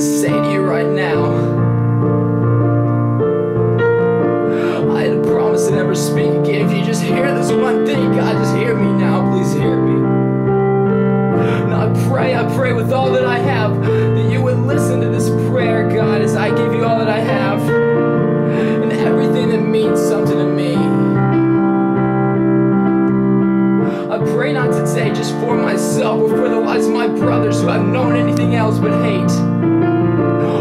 to say to you right now. I had a promise to never speak again. If you just hear this one thing, God, just hear me now. Please hear me. And I pray with all that I have that you would listen to this prayer, God, as I give you all that I have and everything that means something to me. I pray not today just for myself, but for the lives of my brothers who have known anything else but hate,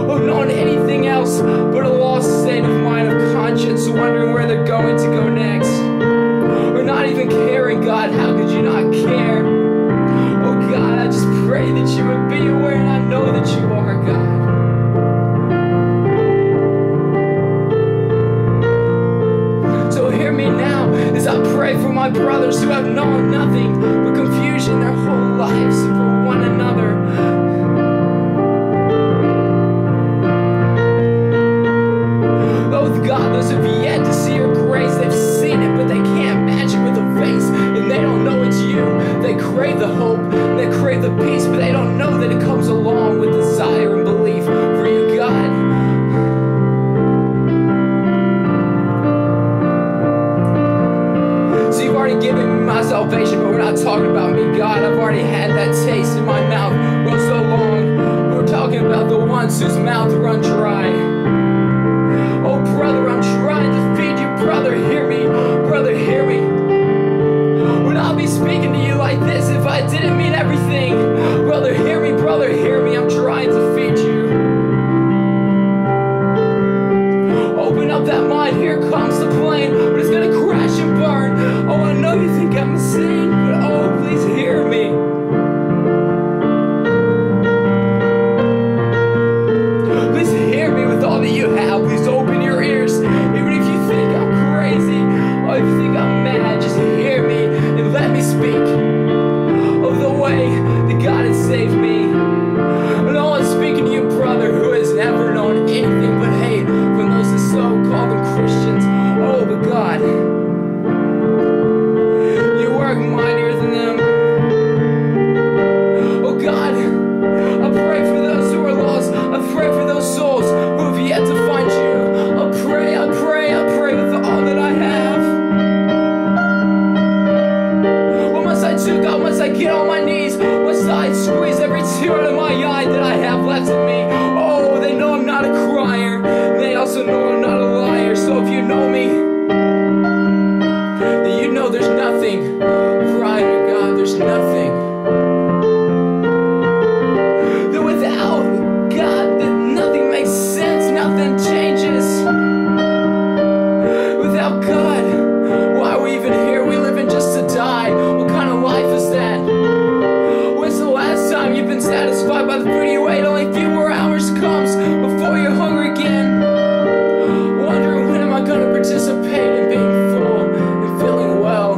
or known anything else but a lost state of mind, of conscience, wondering where they're going to go next, or not even caring. God, how could you not care? Oh God, I just pray that you would be aware, and I know that you are, God. So hear me now as I pray for my brothers who have known nothing but confusion their whole lives for one another. Oh God, those who have yet to see your grace, they've seen it, but they can't match it with a face, and they don't know it's you. They crave the hope, they crave the peace, but they don't know that it comes along with desire and belief for you, God. So you've already given me my salvation, but we're not talking about me, God. I've already had that taste in my mouth for so long. We're talking about the ones whose mouth run dry. Oh brother, I'm trying to feed you. Brother, hear me. Brother, hear me. Would I be speaking to you like this if I didn't mean everything? Brother, hear me. Brother, hear me. I'm trying to feed you. Open up that mind. Here comes the plane, but it's gonna crash and burn. Oh, I know you think I'm insane, but oh, please hear me. Please hear me with all that you have. Please open your ears. Even if you think I'm crazy, or if you think I'm mad, just hear me and let me speak of the way that God has saved me. And all I'm speaking to you, brother, who has never known anything but hate from those that so-call them Christians. Oh, but God, you work mightier than them. Oh God, I pray for those who are lost. I pray for those souls who have yet to find you. I pray with all that I have. What must I do, God? Must I get on my knees? Must I squeeze every tear out of my eye that I have left in me? Oh, they know I'm not a crier. They also know I'm not a liar. So if you know me, then you know there's nothing crying to God. There's nothing that without God, that nothing makes sense. Nothing changes. Without God, why are we even here? We live in just to die. What kind of life is that? When's the last time you've been satisfied by the food you ate? Only a few more hours comes before you're hungry again. Wondering when am I going to participate in being full and feeling well?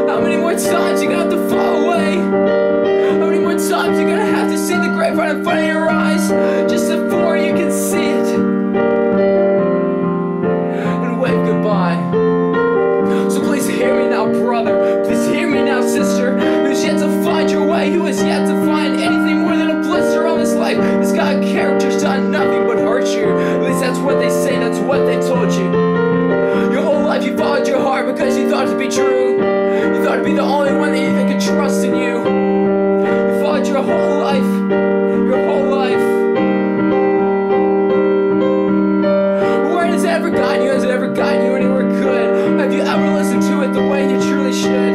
How many more times you gonna have to fall away? How many more times you gonna have to see the grave right in front of your eyes just before you can see it and wave goodbye? So please hear me now, brother. Please hear me now, sister, who's yet to find your way, who has yet to find anything more than a blister on this life. This guy character's done nothing but hurt you. At least that's what they say, that's what they told you. Your whole life you followed your heart because you thought it to be true. You thought to be the only one that could trust in you. You followed your whole life. Your whole life. Where has it ever gotten you? Has it ever gotten you anywhere good? Have you ever listened to it the way you truly should?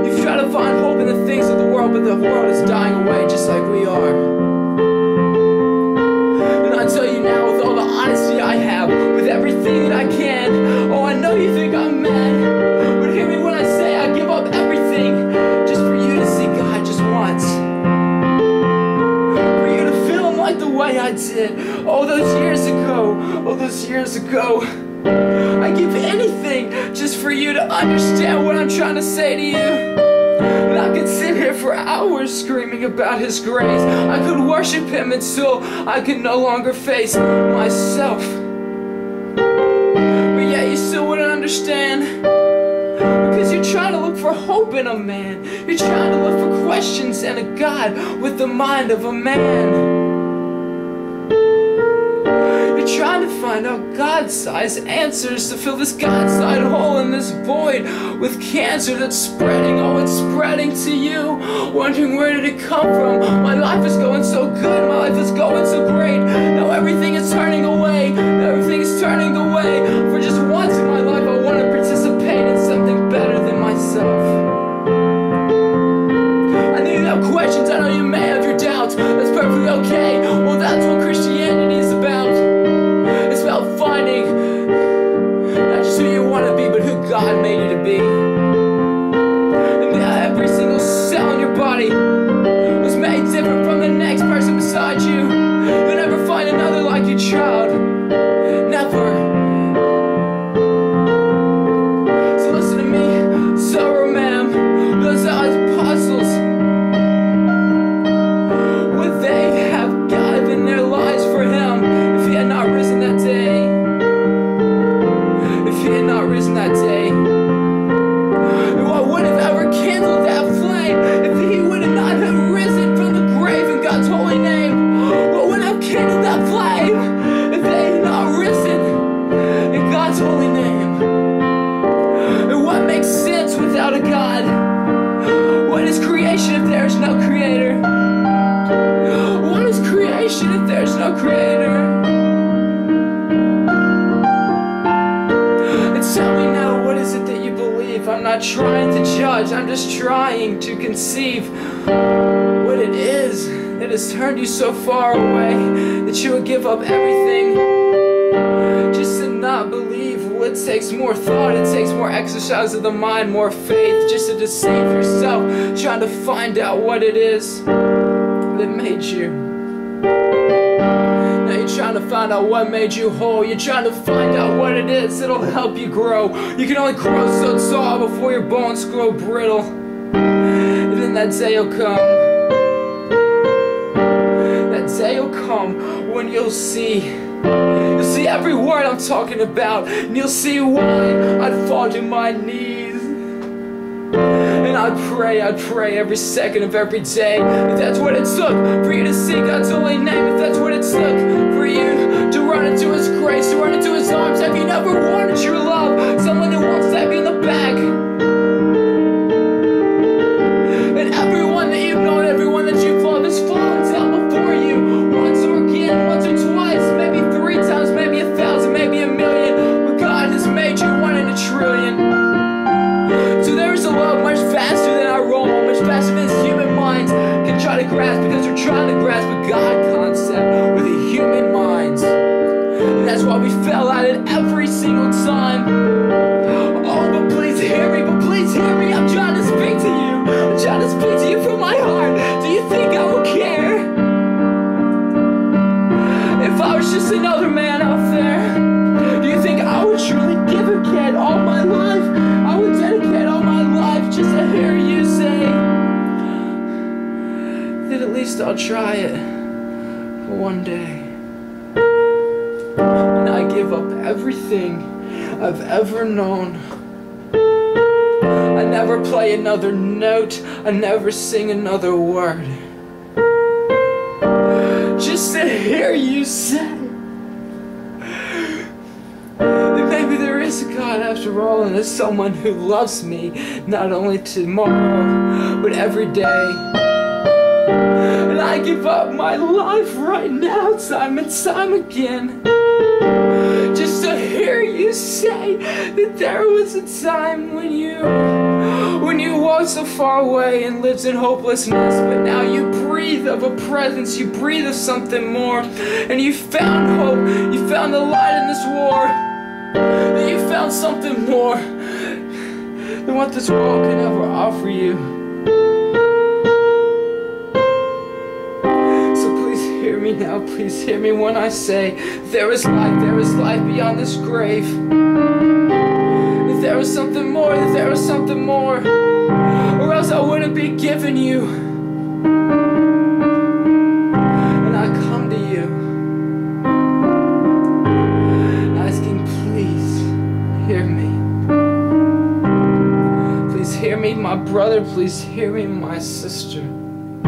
You've tried to find hope in the things of the world, but the world is dying away just like we are. And I tell you now, with all the honesty I have, with everything that I can, oh, I know you think I'm mad, but hear me when I say I give up everything just for you to see God just once. For you to feel Him like the way I did. Oh, those years ago. Oh, those years ago. I give anything just for you to understand what I'm trying to say to you. And I could sit here for hours screaming about His grace. I could worship Him until I could no longer face myself. But yet you still wouldn't understand. Because you're trying to look for hope in a man. You're trying to look for questions and a God with the mind of a man. You're trying to find out God-sized answers to fill this God-sized hole in this void with cancer that's spreading. Oh, it's spreading to you, wondering where did it come from. My life is going so good, my life is going so great. Now everything is turning away, now everything is turning away. For just once in my life I want to participate in something better than myself. I know you have questions, I know you may have your doubts. That's perfectly okay. Well, that's what Christianity is about. It's about finding not just who you want to be, but who God made you to be. And every single cell in your body was made different from the next person beside you. You'll never find another like your child. Never. So listen to me, sorrow ma'am. Those apostles, would they have given their lives for him if he had not risen that day? If he had not risen that day? What would have ever kindled that flame if he would have not have risen from the grave in God's holy name? What would have kindled that flame if they had not risen in God's holy name? And what makes sense without a God? What is creation if there is no creator? What is creation if there's no creator? And tell me now, what is it that you believe? I'm not trying to judge, I'm just trying to conceive what it is that has turned you so far away that you would give up everything just to not believe. Well, it takes more thought, it takes more exercise of the mind, more faith, just to deceive yourself, trying to find out what it is that made you. Now you're trying to find out what made you whole. You're trying to find out what it is that'll help you grow. You can only grow so tall before your bones grow brittle. And then that day will come. That day will come when you'll see every word I'm talking about, and you'll see why I'd fall to my knees. And I'd pray every second of every day. If that's what it took for you to see God's holy name, if that's what it took for you to run into His grace, to run into His arms, have you never wanted your love? Someone who won't stab you in the back. And everyone that you've known, everyone that you've loved has fallen down before you, once or again, once or twice, maybe 3 times, maybe 1,000, maybe 1,000,000. But God has made you 1 in a trillion. So there is a love much faster than our roll, much faster than human minds can try to grasp, because we're trying to grasp a God concept with a human mind. And that's why we fell at it every single time. Oh, but please hear me, I'm trying to speak to you. I'm trying to speak to you from my heart. Do you think I will care if I was just another man out there? Do you think I would truly give a kid all my life? I would dedicate all my life just to hear you say that at least I'll try it for one day. And I give up everything I've ever known. I never play another note, I never sing another word, just to hear you say that maybe there is a God after all, and there's someone who loves me, not only tomorrow, but every day. And I give up my life right now, time and time again, just to hear you say that there was a time when you walked so far away and lived in hopelessness, but now you breathe of a presence, you breathe of something more, and you found hope, you found the light in this war, that you found something more than what this world can ever offer you. Hear me now, please hear me when I say there is life beyond this grave. That there is something more, that there is something more, or else I wouldn't be giving you. And I come to you, asking, please hear me. Please hear me, my brother. brother, please hear me, my sister. And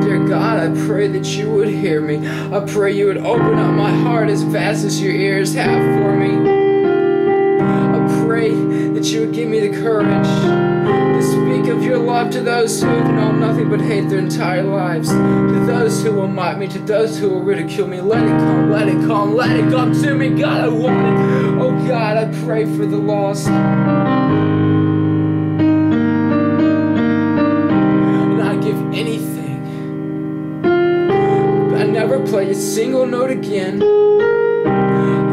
dear God, I pray that you would hear me. I pray you would open up my heart as vast as your ears have for me. I pray that you would give me the courage to speak of your love to those who have known nothing but hate their entire lives, to those who will mock me, to those who will ridicule me. Let it come, let it come, let it come to me. God, I want it. Oh God, I pray for the lost. And I'd give anything. I never play a single note again.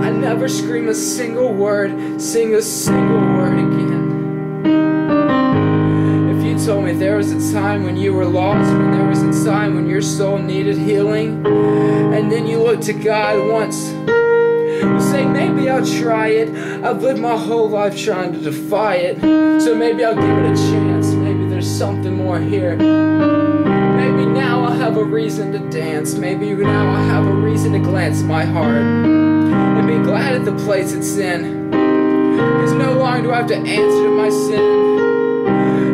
I never scream a single word, sing a single word again. You told me there was a time when you were lost, when there was a time when your soul needed healing, and then you looked to God once. You say, maybe I'll try it. I've lived my whole life trying to defy it, so maybe I'll give it a chance. Maybe there's something more here. Maybe now I'll have a reason to dance. Maybe now I'll have a reason to glance my heart and be glad at the place it's in, 'cause no longer do I have to answer to my sin.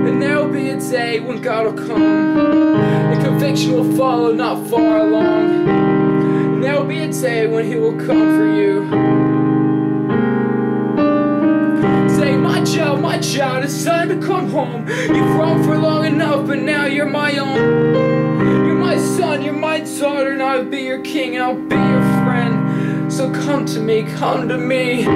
And there'll be a day when God will come, and conviction will follow not far along. And there'll be a day when He will come for you. Say, my child, it's time to come home. You've roamed for long enough, but now you're my own. You're my son, you're my daughter, and I'll be your king, and I'll be your friend. So come to me, come to me.